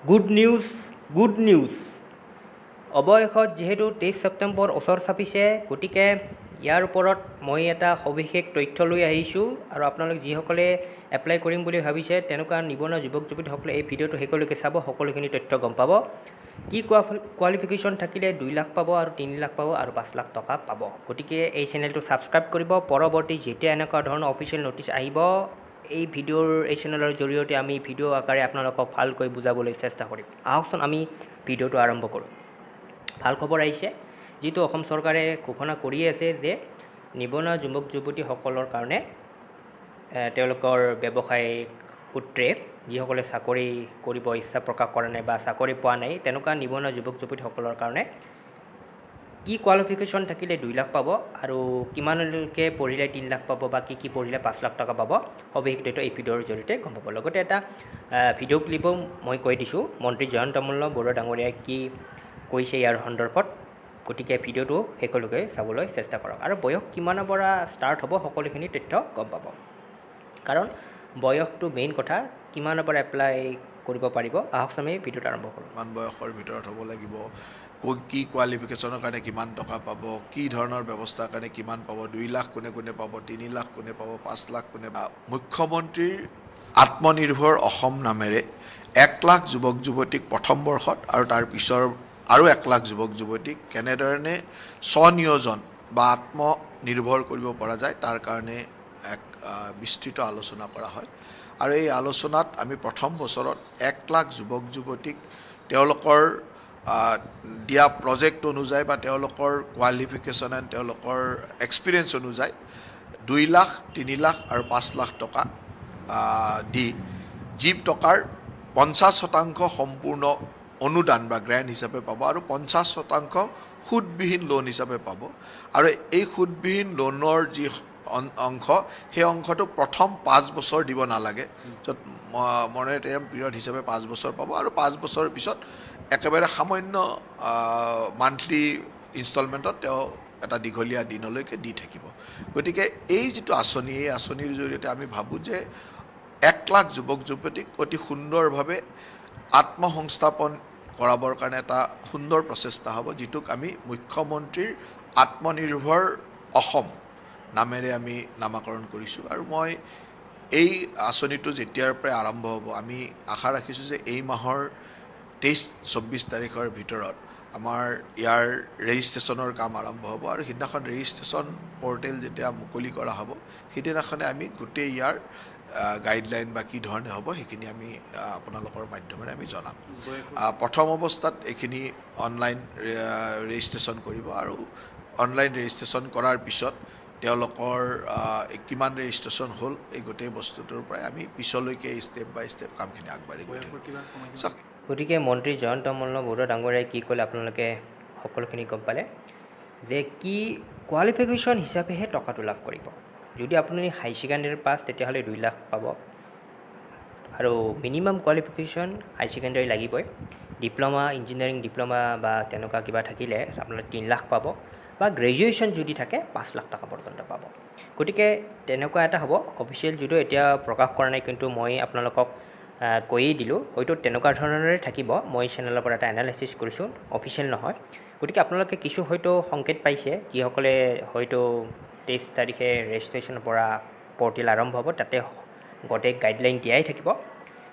Good news অৱশেষত যিহেতু 23 ছেপ্টেম্বৰ ওচৰ চাপিছে গতিকে ইয়াৰ ওপৰত মই এটা সবিশেষ তথ্য লৈ আহিছোঁ আৰু আপোনালোক যিসকলে এপ্লাই কৰিম বুলি ভাবিছে তেনেকুৱা নিবনুৱা যুৱক যুৱতীসকলে এই ভিডিঅ'টো শেষলৈকে চাব সকলোখিনি তথ্য গম পাব কি কোৱালিফিকেশ্যন থাকিলে 2 লাখ পাব আৰু 3 লাখ পাব আৰু 5 লাখ টকা পাব গতিকে এই চেনেলটো ছাবস্ক্ৰাইব কৰিব পৰৱৰ্তী যেতিয়া এনেকুৱা ধৰণৰ অফিচিয়েল নটিচ আহিব এই ভিডিঅ'ৰ এই চেনেলৰ জৰিয়তে আমি ভিডিঅ' আকাৰে আপোনালোকক ভালকৈ বুজাবলৈ চেষ্টা কৰিম আহকচোন আমি ভিডিঅ'টো আৰম্ভ কৰোঁ ভাল খবৰ আহিছে যিটো অসম চৰকাৰে ঘোষণা কৰি আছে যে নিবনুৱা যুৱক যুৱতীসকলৰ কাৰণে তেওঁলোকৰ ব্যৱসায়িক সূত্ৰে যিসকলে চাকৰি কৰিব ইচ্ছা প্ৰকাশ কৰা নাই বা চাকৰি পোৱা নাই তেনেকুৱা নিবনুৱা যুৱক যুৱতীসকলৰ কাৰণে কি কোৱালিফিকেশ্যন থাকিলে 2 লাখ পাব আৰু কিমানলৈকে পঢ়িলে 3 লাখ পাব বা কি পঢ়িলে 5 লাখ টকা পাব সবিশেষ তথ্য এই ভিডিঅ'ৰ জৰিয়তে গম পাব লগতে এটা ভিডিঅ' ক্লিপো মই কৈ দিছোঁ মন্ত্ৰী জয়ন্ত মল্ল বৰুৱা ডাঙৰীয়াই কি কৈছে ইয়াৰ সন্দৰ্ভত গতিকে ভিডিঅ'টো শেষলৈকে চাবলৈ চেষ্টা কৰক আৰু বয়স কিমানৰ পৰা ষ্টাৰ্ট হ'ব সকলোখিনি তথ্য গম পাব কাৰণ বয়সটো মেইন কথা কিমানৰ পৰা এপ্লাই কৰিব পাৰিব আহক আমি ভিডিঅ'টো আৰম্ভ কৰোঁ কিমান বয়সৰ ভিতৰত হ'ব লাগিব কি কোৱালিফিকেশ্যনৰ কাৰণে কিমান টকা পাব কি ধৰণৰ ব্যৱস্থাৰ কাৰণে কিমান পাব 2 লাখ কোনে কোনে পাব 3 লাখ কোনে পাব 5 লাখ কোনে পাব মুখ্যমন্ত্ৰীৰ আত্মনিৰ্ভৰ অসম নামেৰে 1 লাখ যুৱক যুৱতীক প্ৰথম বৰ্ষত আৰু তাৰ পিছৰ আৰু 1 লাখ যুৱক যুৱতীক কেনেধৰণে স্বনিয়োজন বা আত্মনিৰ্ভৰ কৰিব পৰা যায় তাৰ কাৰণে এক বিস্তৃত আলোচনা কৰা হয় আৰু এই আলোচনাত আমি প্ৰথম বছৰত 1 লাখ যুৱক যুৱতীক তেওঁলোকৰ দিয়া প্ৰজেক্ট অনুযায়ী বা তেওঁলোকৰ কোৱালিফিকেশ্যন এণ্ড তেওঁলোকৰ এক্সপিৰিয়েঞ্চ অনুযায়ী 2 লাখ 3 লাখ আৰু 5 লাখ টকা দি যি টকাৰ 50% সম্পূৰ্ণ অনুদান বা গ্ৰেণ্ট হিচাপে পাব আৰু 50% সুদবিহীন লোন হিচাপে পাব আৰু এই সুদবিহীন লোনৰ যি অংশ সেই অংশটো প্ৰথম 5 বছৰ দিব নালাগে য'ত মনিটৰিং পিৰিয়ড হিচাপে 5 বছৰ পাব আৰু 5 বছৰৰ পিছত একেবাৰে সামান্য মান্থলি ইনষ্টলমেণ্টত তেওঁ এটা দীঘলীয়া দিনলৈকে দি থাকিব গতিকে এই যিটো আঁচনি এই আঁচনিৰ জৰিয়তে আমি ভাবোঁ যে 1 লাখ যুৱক যুৱতীক অতি সুন্দৰভাৱে আত্মসংস্থাপন কৰাবৰ কাৰণে এটা সুন্দৰ প্ৰচেষ্টা হ'ব যিটোক আমি মুখ্যমন্ত্ৰীৰ আত্মনিৰ্ভৰ অসম নামেৰে আমি নামাকৰণ কৰিছোঁ আৰু মই এই আঁচনিটো যেতিয়াৰ পৰাই আৰম্ভ হ'ব আমি আশা ৰাখিছোঁ যে এই মাহৰ 23-24 তাৰিখৰ ভিতৰত আমাৰ ইয়াৰ ৰেজিষ্ট্ৰেশ্যনৰ কাম আৰম্ভ হ'ব আৰু সিদিনাখন ৰেজিষ্ট্ৰেশ্যন পৰ্টেল যেতিয়া মুকলি কৰা হ'ব সেইদিনাখনে আমি গোটেই ইয়াৰ গাইডলাইন বা কি ধৰণে হ'ব সেইখিনি আমি আপোনালোকৰ মাধ্যমেৰে আমি জনাম প্ৰথম অৱস্থাত এইখিনি অনলাইন ৰেজিষ্ট্ৰেশ্যন কৰিব আৰু অনলাইন ৰেজিষ্ট্ৰেশ্যন কৰাৰ পিছত তেওঁলোকৰ কিমান ৰেজিষ্ট্ৰেশ্যন হ'ল এই গোটেই বস্তুটোৰ পৰাই আমি পিছলৈকে ষ্টেপ বাই ষ্টেপ কামখিনি আগবাঢ়ি গৈ থাকিম গতিকে মন্ত্ৰী জয়ন্ত মল্ল বৰুৱা ডাঙৰীয়াই কি ক'লে আপোনালোকে সকলোখিনি গম পালে যে কি কোৱালিফিকেশ্যন হিচাপেহে টকাটো লাভ কৰিব যদি আপুনি হাই ছেকেণ্ডেৰী পাছ তেতিয়াহ'লে 2 লাখ পাব আৰু মিনিমাম কোৱালিফিকেশ্যন হাই ছেকেণ্ডেৰী লাগিবই ডিপ্ল'মা ইঞ্জিনিয়াৰিং ডিপ্ল'মা বা তেনেকুৱা কিবা থাকিলে আপোনালোকে 3 লাখ পাব বা গ্ৰেজুৱেশ্যন যদি থাকে 5 লাখ টকা পৰ্যন্ত পাব গতিকে তেনেকুৱা এটা হ'ব অফিচিয়েল যদিও এতিয়া প্ৰকাশ কৰা নাই কিন্তু মই আপোনালোকক কৈয়ে দিলোঁ হয়তো তেনেকুৱা ধৰণৰে থাকিব মই চেনেলৰ পৰা এটা এনালাইচিছ কৰিছোঁ অফিচিয়েল নহয় গতিকে আপোনালোকে কিছু হয়তো সংকেত পাইছে যিসকলে হয়তো 23 তাৰিখে ৰেজিষ্ট্ৰেশ্যনৰ পৰা পৰ্টেল আৰম্ভ হ'ব তাতে গোটেই গাইডলাইন দিয়াই থাকিব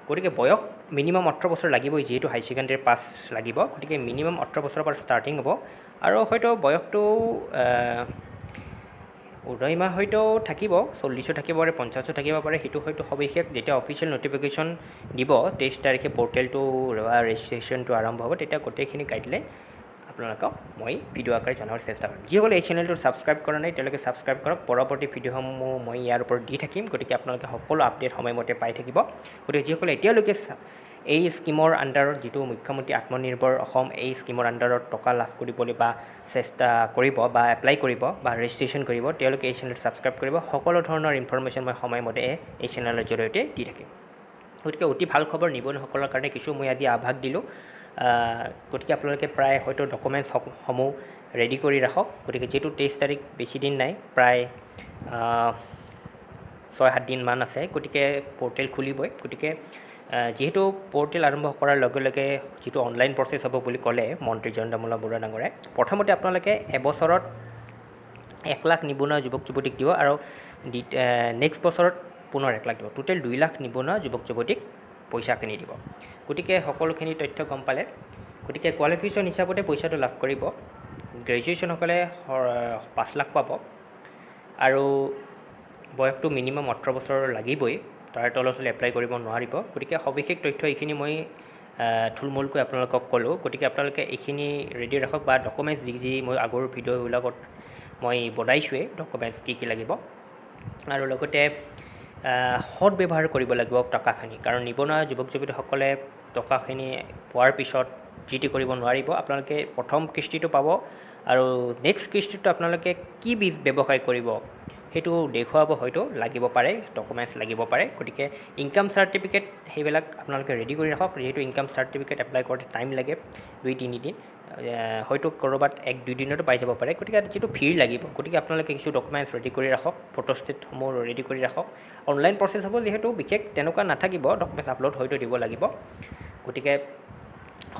গতিকে বয়স মিনিমাম 18 বছৰ লাগিবই যিহেতু হাই ছেকেণ্ডেৰী পাছ লাগিব গতিকে মিনিমাম 18 বছৰৰ পৰা ষ্টাৰ্টিং হ'ব আৰু হয়তো বয়সটো উদয়মাহ হয়তো থাকিব 40 থাকিব পাৰে 50 থাকিব পাৰে সেইটো হয়তো সবিশেষ যেতিয়া অফিচিয়েল নটিফিকেশ্যন দিব 23 তাৰিখে পৰ্টেলটো ৰেজিষ্ট্ৰেশ্যনটো আৰম্ভ হ'ব তেতিয়া গোটেইখিনি গাইডলাইন আপোনালোকক মই ভিডিঅ' আকাৰে জনাবৰ চেষ্টা কৰিম যিসকলে এই চেনেলটো ছাবস্ক্ৰাইব কৰা নাই তেওঁলোকে ছাবস্ক্ৰাইব কৰক পৰৱৰ্তী ভিডিঅ'সমূহ মই ইয়াৰ ওপৰত দি থাকিম গতিকে আপোনালোকে সকলো আপডেট সময়মতে পাই থাকিব গতিকে যিসকলে এতিয়ালৈকে এই স্কিমৰ আণ্ডাৰত যিটো মুখ্যমন্ত্ৰী আত্মনিৰ্ভৰ অসম এই স্কিমৰ আণ্ডাৰত টকা লাভ কৰিবলৈ বা চেষ্টা কৰিব বা এপ্লাই কৰিব বা ৰেজিষ্ট্ৰেশ্যন কৰিব তেওঁলোকে এই চেনেলটো ছাবস্ক্ৰাইব কৰিব সকলো ধৰণৰ ইনফৰমেশ্যন মই সময়মতে এই চেনেলৰ জৰিয়তে দি থাকিম গতিকে অতি ভাল খবৰ নিবনুৱাসকলৰ কাৰণে কিছু মই আজি আভাস দিলোঁ গতিকে আপোনালোকে প্ৰায় হয়তো ডকুমেণ্টছসমূহ ৰেডি কৰি ৰাখক গতিকে যিহেতু 23 তাৰিখ বেছি দিন নাই প্ৰায় 6-7 দিনমান আছে গতিকে পৰ্টেল খুলিবই গতিকে যিহেতু পৰ্টেল আৰম্ভ কৰাৰ লগে লগে যিটো অনলাইন প্ৰচেছ হ'ব বুলি ক'লে মন্ত্ৰী জয়ন্তমলা বৰুৱা ডাঙৰে, প্ৰথমতে আপোনালোকে এবছৰত 1 লাখ নিবনুৱা যুৱক যুৱতীক দিব আৰু নেক্সট বছৰত পুনৰ 1 লাখ দিব। টোটেল 2 লাখ নিবনুৱা যুৱক যুৱতীক পইচাখিনি দিব। গতিকে সকলোখিনি তথ্য গম পালে। গতিকে কোৱালিফিকেশ্যন হিচাপতে পইচাটো লাভ কৰিব। গ্ৰেজুৱেশ্যনসকলে 5 লাখ পাব আৰু বয়সটো মিনিমাম 18 বছৰ লাগিবই, তাৰ তলত হ'লে এপ্লাই কৰিব নোৱাৰিব। গতিকে সবিশেষ তথ্য এইখিনি মই থুলমূলকৈ আপোনালোকক ক'লোঁ। গতিকে আপোনালোকে এইখিনি ৰেডি ৰাখক বা ডকুমেণ্টছ যি মই আগৰ ভিডিঅ'বিলাকত মই বনাইছোঁৱেই ডকুমেণ্টছ কি লাগিব। আৰু লগতে সৎ ব্যৱহাৰ কৰিব লাগিব টকাখিনি, কাৰণ নিবনুৱা যুৱক যুৱতীসকলে টকাখিনি পোৱাৰ পিছত যি টি কৰিব নোৱাৰিব। আপোনালোকে প্ৰথম কিস্তিটো পাব আৰু নেক্সট কিস্তিটো আপোনালোকে কি ব্যৱসায় কৰিব সেইটো দেখুৱাব, হয়তো লাগিব পাৰে, ডকুমেণ্টছ লাগিব পাৰে। গতিকে ইনকাম চাৰ্টিফিকেট সেইবিলাক আপোনালোকে ৰেডি কৰি ৰাখক, যিহেতু ইনকাম চাৰ্টিফিকেট এপ্লাই কৰোঁতে টাইম লাগে 2-3 দিন, হয়তো ক'ৰবাত 1-2 দিনতো পাই যাব পাৰে। গতিকে যিটো ভিৰ লাগিব, গতিকে আপোনালোকে কিছু ডকুমেণ্টছ ৰেডি কৰি ৰাখক, ফটোষ্টেটসমূহ ৰেডি কৰি ৰাখক। অনলাইন প্ৰচেছ হ'ব যিহেতু বিশেষ তেনেকুৱা নাথাকিব, ডকুমেণ্টছ আপলোড হয়তো দিব লাগিব। গতিকে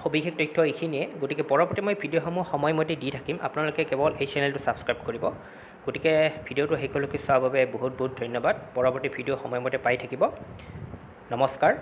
সবিশেষ তথ্য এইখিনিয়ে। গতিকে পৰৱৰ্তী মই ভিডিঅ'সমূহ সময়মতে দি থাকিম, আপোনালোকে কেৱল এই চেনেলটো ছাবস্ক্ৰাইব কৰিব। গতিকে ভিডিঅ'টো শেষলৈকে চোৱাৰ বাবে বহুত বহুত ধন্যবাদ। পৰৱৰ্তী ভিডিঅ' সময়মতে পাই থাকিব। নমস্কাৰ।